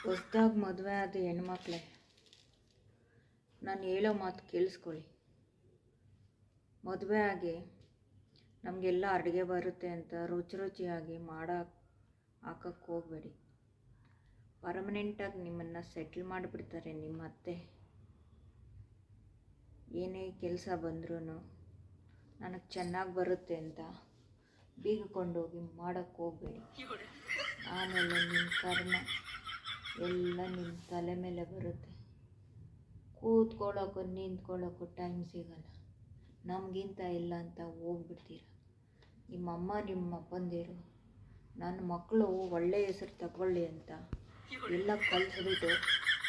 ಹೊಸ್ದಾಗಿ ಮದುವೆ ಆದ ಹೆಣ್ಮಕ್ಳೇ, ನಾನು ಹೇಳೋ ಮಾತು ಕೇಳಿಸ್ಕೊಳ್ಳಿ. ಮದುವೆ ಆಗಿ ನಮಗೆಲ್ಲ ಅಡುಗೆ ಬರುತ್ತೆ ಅಂತ ರುಚಿಯಾಗಿ ಹಾಕಕ್ಕೆ ಹೋಗಬೇಡಿ. ಪರ್ಮನೆಂಟಾಗಿ ನಿಮ್ಮನ್ನು ಸೆಟ್ಲ್ ಮಾಡಿಬಿಡ್ತಾರೆ ನಿಮ್ಮ ಅತ್ತೆ. ಏನೇ ಕೆಲಸ ಬಂದ್ರೂ ನನಗೆ ಚೆನ್ನಾಗಿ ಬರುತ್ತೆ ಅಂತ ಬೀಗಿಕೊಂಡೋಗಿ ಮಾಡೋಕ್ಕೆ ಹೋಗಬೇಡಿ. ಆಮೇಲೆ ನಿಮ್ಮ ಕರ್ಮ ಎಲ್ಲ ನಿಮ್ಮ ತಲೆ ಮೇಲೆ ಬರುತ್ತೆ. ಕೂತ್ಕೊಳ್ಳೋಕ್ಕೂ ನಿಂತ್ಕೊಳ್ಳೋಕ್ಕೂ ಟೈಮ್ ಸಿಗಲ್ಲ. ನಮಗಿಂತ ಇಲ್ಲ ಅಂತ ಹೋಗ್ಬಿಡ್ತೀರ. ನಿಮ್ಮಮ್ಮ ನಿಮ್ಮ ಅಪ್ಪಂದಿರು ನನ್ನ ಮಕ್ಕಳು ಒಳ್ಳೆಯ ಹೆಸರು ತಗೊಳ್ಳಿ ಅಂತ ಎಲ್ಲ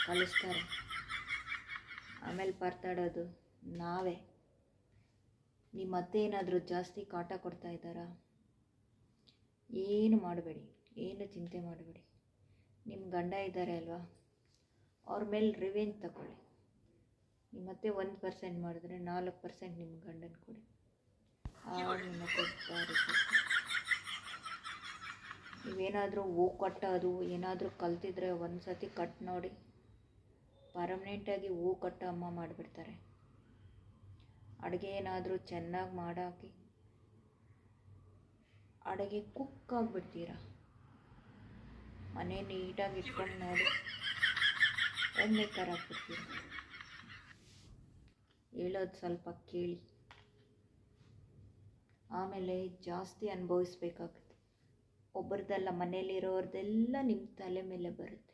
ಕಲಿಸ್ತಾರೆ. ಆಮೇಲೆ ಪರ್ತಾಡೋದು ನಾವೇ. ನಿಮ್ಮ ಅತ್ತೆ ಏನಾದರೂ ಜಾಸ್ತಿ ಕಾಟ ಕೊಡ್ತಾ ಇದ್ದಾರಾ? ಏನು ಮಾಡಬೇಡಿ, ಏನು ಚಿಂತೆ ಮಾಡಬೇಡಿ. ನಿಮ್ಮ ಗಂಡ ಇದ್ದಾರೆ ಅಲ್ವಾ, ಅವ್ರ ಮೇಲೆ ರಿವೆಂಜ್ ತಗೊಳ್ಳಿ. ನಿಮ್ಮ ಅತ್ತೆ 1% ಮಾಡಿದ್ರೆ 4% ನಿಮ್ಮ ಗಂಡನ ಕೊಡಿ. ನಿಮ್ಮ ಕೊಡ್ತಾರೆ. ನೀವೇನಾದರೂ ಹೂ ಕಟ್ಟೋದು ಏನಾದರೂ ಕಲ್ತಿದ್ರೆ ಒಂದು ಸತಿ ಕಟ್ ನೋಡಿ. ಪರ್ಮನೆಂಟಾಗಿ ಹೂ ಕಟ್ಟೋ ಅಮ್ಮ ಮಾಡಿಬಿಡ್ತಾರೆ. ಅಡುಗೆ ಏನಾದರೂ ಚೆನ್ನಾಗಿ ಮಾಡಾಕಿ ಅಡುಗೆ ಕುಕ್ ಆಗಿಬಿಡ್ತೀರ. ಮನೆ ನೀಟಾಗಿ ಇಟ್ಕೊಂಡು ನೋಡಿ ಒಮ್ಮೆ ಕರಾಕ್ಬಿಡ್ತೀರ. ಹೇಳೋದು ಸ್ವಲ್ಪ ಕೇಳಿ, ಆಮೇಲೆ ಜಾಸ್ತಿ ಅನುಭವಿಸ್ಬೇಕಾಗುತ್ತೆ. ಒಬ್ಬರದಲ್ಲ, ಮನೇಲಿರೋರ್ದೆಲ್ಲ ನಿಮ್ಮ ತಲೆ ಮೇಲೆ ಬರುತ್ತೆ.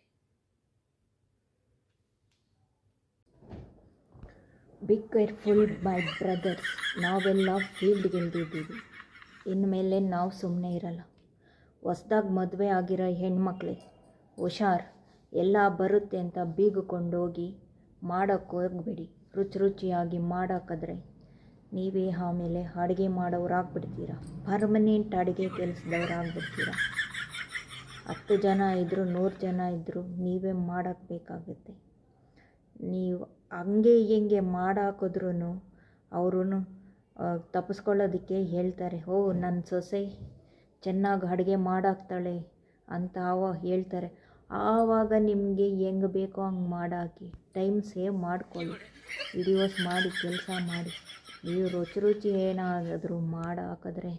B careful my brothers. ನಾವೆಲ್ಲ ಫೀಲ್ಡ್ಗೆ ಇಳಿದಿದ್ದೀವಿ. ಇನ್ಮೇಲೆ ನಾವು ಸುಮ್ಮನೆ ಇರಲ್ಲ. ಹೊಸ್ದಾಗಿ ಮದುವೆ ಆಗಿರೋ ಹೆಣ್ಮಕ್ಳೇ ಹುಷಾರ್. ಎಲ್ಲ ಬರುತ್ತೆ ಅಂತ ಬೀಗಿಕೊಂಡೋಗಿ ಮಾಡೋಕ್ಕೆ ಹೋಗಬೇಡಿ. ರುಚಿಯಾಗಿ ಮಾಡಾಕಿದ್ರೆ ನೀವೇ ಆಮೇಲೆ ಅಡುಗೆ ಮಾಡೋರಾಗ್ಬಿಡ್ತೀರ. ಪರ್ಮನೆಂಟ್ ಅಡುಗೆ ಕೆಲಸದವ್ರಾಗ್ಬಿಡ್ತೀರ. 10 ಜನ ಇದ್ದರೂ 100 ಜನ ಇದ್ದರೂ ನೀವೇ ಮಾಡಾಕಬೇಕಾಗುತ್ತೆ. ನೀವು ಹಂಗೆ ಮಾಡಾಕಿದ್ರೂ ಅವರು ತಪ್ಪಿಸ್ಕೊಳ್ಳೋದಕ್ಕೆ ಹೇಳ್ತಾರೆ. ನನ್ನ ಸೊಸೆ ಚೆನ್ನಾಗಿ ಅಡುಗೆ ಮಾಡಾಕ್ತಾಳೆ ಅಂತ ಹೇಳ್ತಾರೆ. ಆವಾಗ ನಿಮಗೆ ಹೆಂಗೆ ಬೇಕೋ ಹಂಗೆ ಮಾಡಾಕಿ ಟೈಮ್ ಸೇವ್ ಮಾಡ್ಕೊಳ್ಳಿ. ವಿಡಿಯೋಸ್ ಮಾಡಿ ಕೆಲಸ ಮಾಡಿ. ನೀವು ರುಚಿ ಏನಾದರೂ ಮಾಡಾಕಿದ್ರೆ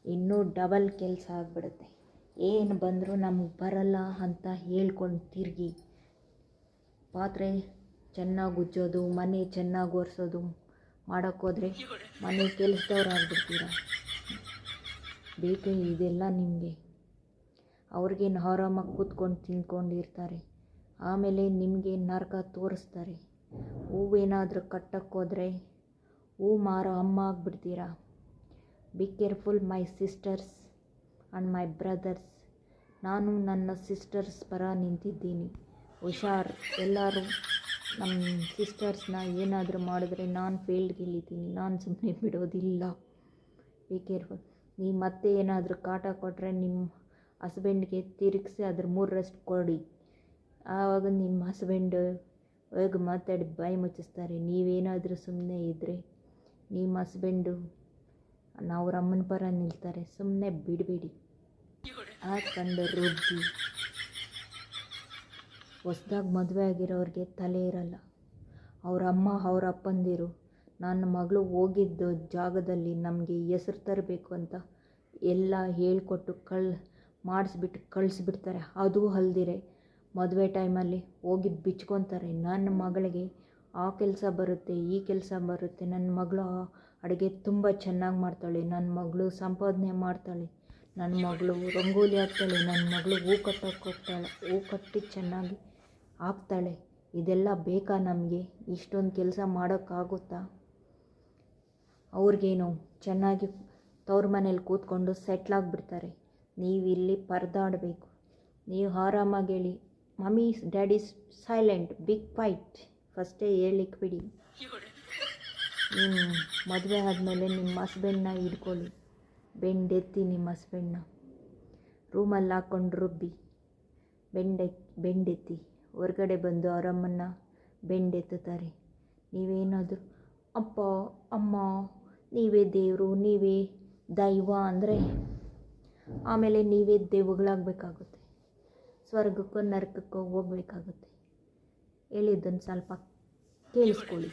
ಇನ್ನೂ ಡಬಲ್ ಕೆಲಸ ಆಗಿಬಿಡುತ್ತೆ. ಏನು ಬಂದರೂ ನಮಗೆ ಬರಲ್ಲ ಅಂತ ಹೇಳ್ಕೊಂಡು ತಿರುಗಿ ಪಾತ್ರೆ ಚೆನ್ನಾಗಿ ಉಜ್ಜೋದು, ಮನೆ ಚೆನ್ನಾಗಿ ಒರೆಸೋದು ಮಾಡೋಕ್ಕೋದ್ರೆ ಮನೆ ಕೆಲಸದವ್ರು ಆಗಿಬಿಡ್ತೀರ. ಬೇಕೇ ಇದೆಲ್ಲ ನಿಮಗೆ. ಅವ್ರಿಗೇನು ಆರಾಮಾಗಿ ಕೂತ್ಕೊಂಡು ತಿಂದ್ಕೊಂಡಿರ್ತಾರೆ. ಆಮೇಲೆ ನಿಮಗೆ ನರಕ ತೋರಿಸ್ತಾರೆ. ಹೂವೇನಾದರೂ ಕಟ್ಟೋಕ್ಕೋದ್ರೆ ಹೂ ಮಾರೋ ಅಮ್ಮ ಆಗಿಬಿಡ್ತೀರ. Be careful my sisters and my brothers. ನಾನು ನನ್ನ ಸಿಸ್ಟರ್ಸ್ ಪರ ನಿಂತಿದ್ದೀನಿ. ಹುಷಾರ್. ಎಲ್ಲರೂ ನಮ್ಮ ಸಿಸ್ಟರ್ಸ್ನ ಏನಾದರೂ ಮಾಡಿದ್ರೆ ನಾನು ಫೀಲ್ಡ್ಗೆ ಇಳಿತೀನಿ. ನಾನು ಸುಮ್ಮನೆ ಬಿಡೋದಿಲ್ಲ. Be careful. ನೀವು ಮತ್ತೆ ಏನಾದರೂ ಕಾಟ ಕೊಟ್ಟರೆ ನಿಮ್ಮ ಹಸ್ಬೆಂಡ್ಗೆ ತಿರುಗಿಸಿ ಅದ್ರ 3ರಷ್ಟು ಕೊಡಿ. ಆವಾಗ ನಿಮ್ಮ ಹಸ್ಬೆಂಡು ಹೋಗಿ ಮಾತಾಡಿ ಬಾಯಿ ಮುಚ್ಚಿಸ್ತಾರೆ. ನೀವೇನಾದರೂ ಸುಮ್ಮನೆ ಇದ್ದರೆ ನಿಮ್ಮ ಹಸ್ಬೆಂಡು ಅವ್ರ ಅಮ್ಮನ ಪರ ನಿಲ್ತಾರೆ. ಸುಮ್ಮನೆ ಬಿಡಬೇಡಿ. ಹಾಕೊಂಡು ರುಬ್ಬಿ. ಹೊಸ್ದಾಗಿ ಮದುವೆ ಆಗಿರೋರಿಗೆ ತಲೆ ಇರಲ್ಲ. ಅವ್ರ ಅಮ್ಮ ಅವ್ರ ಅಪ್ಪಂದಿರು ನನ್ನ ಮಗಳು ಹೋಗಿದ್ದ ಜಾಗದಲ್ಲಿ ನಮಗೆ ಹೆಸರು ತರಬೇಕು ಅಂತ ಎಲ್ಲ ಹೇಳ್ಕೊಟ್ಟು ಮಾಡಿಸ್ಬಿಟ್ಟು ಕಳಿಸ್ಬಿಡ್ತಾರೆ. ಅದು ಅಲ್ದಿರೆ ಮದುವೆ ಟೈಮಲ್ಲಿ ಹೋಗಿ ಬಿಚ್ಕೊತಾರೆ. ನನ್ನ ಮಗಳಿಗೆ ಆ ಕೆಲಸ ಬರುತ್ತೆ, ಈ ಕೆಲಸ ಬರುತ್ತೆ, ನನ್ನ ಮಗಳು ಅಡುಗೆ ತುಂಬ ಚೆನ್ನಾಗಿ ಮಾಡ್ತಾಳೆ, ನನ್ನ ಮಗಳು ಸಂಪಾದನೆ ಮಾಡ್ತಾಳೆ, ನನ್ನ ಮಗಳು ರಂಗೋಲಿ ಹಾಕ್ತಾಳೆ, ನನ್ನ ಮಗಳು ಹೂ ಕಟ್ಟೋಕ್ಕೆ ಹೋಗ್ತಾಳೆ, ಹೂ ಕಟ್ಟಿ ಚೆನ್ನಾಗಿ ಹಾಕ್ತಾಳೆ. ಇದೆಲ್ಲ ಬೇಕಾ ನಮಗೆ? ಇಷ್ಟೊಂದು ಕೆಲಸ ಮಾಡೋಕ್ಕಾಗುತ್ತಾ? ಅವ್ರಿಗೇನು ಚೆನ್ನಾಗಿ ತವ್ರ ಮನೇಲಿ ಕೂತ್ಕೊಂಡು ಸೆಟ್ಲಾಗಿಬಿಡ್ತಾರೆ. ನೀವು ಇಲ್ಲಿ ಪರದಾಡಬೇಕು. ನೀವು ಆರಾಮಾಗಿ ಹೇಳಿ, mummy daddies silent, big fight ಫಸ್ಟೇ ಹೇಳಿಕ್ಕೆ ಬಿಡಿ. ನಿಮ್ಮ ಮದುವೆ ಆದಮೇಲೆ ನಿಮ್ಮ ಹಸ್ಬೆಂಡ್ನ ಹಿಡ್ಕೊಳ್ಳಿ. ಬೆಂಡೆತ್ತಿ ನಿಮ್ಮ ಹಸ್ಬೆಂಡ್ನ ರೂಮಲ್ಲಿ ಹಾಕ್ಕೊಂಡು ರುಬ್ಬಿ. ಬೆಂಡೆತ್ತಿ ಹೊರಗಡೆ ಬಂದು ಅವರಮ್ಮನ್ನ ಬೆಂಡೆತ್ತುತ್ತಾರೆ. ನೀವೇನಾದರೂ ಅಪ್ಪ ಅಮ್ಮ ನೀವೇ ದೇವರು, ನೀವೇ ದೈವ ಅಂದರೆ ಆಮೇಲೆ ನೀವೇ ದೆವ್ವಗಳಾಗಬೇಕಾಗುತ್ತೆ, ಸ್ವರ್ಗಕ್ಕೋ ನರಕಕ್ಕೋ ಹೋಗ್ಬೇಕಾಗುತ್ತೆ. ಹೇಳಿದ್ದನ್ನು ಸ್ವಲ್ಪ ಕೇಳಿಸ್ಕೊಳ್ಳಿ.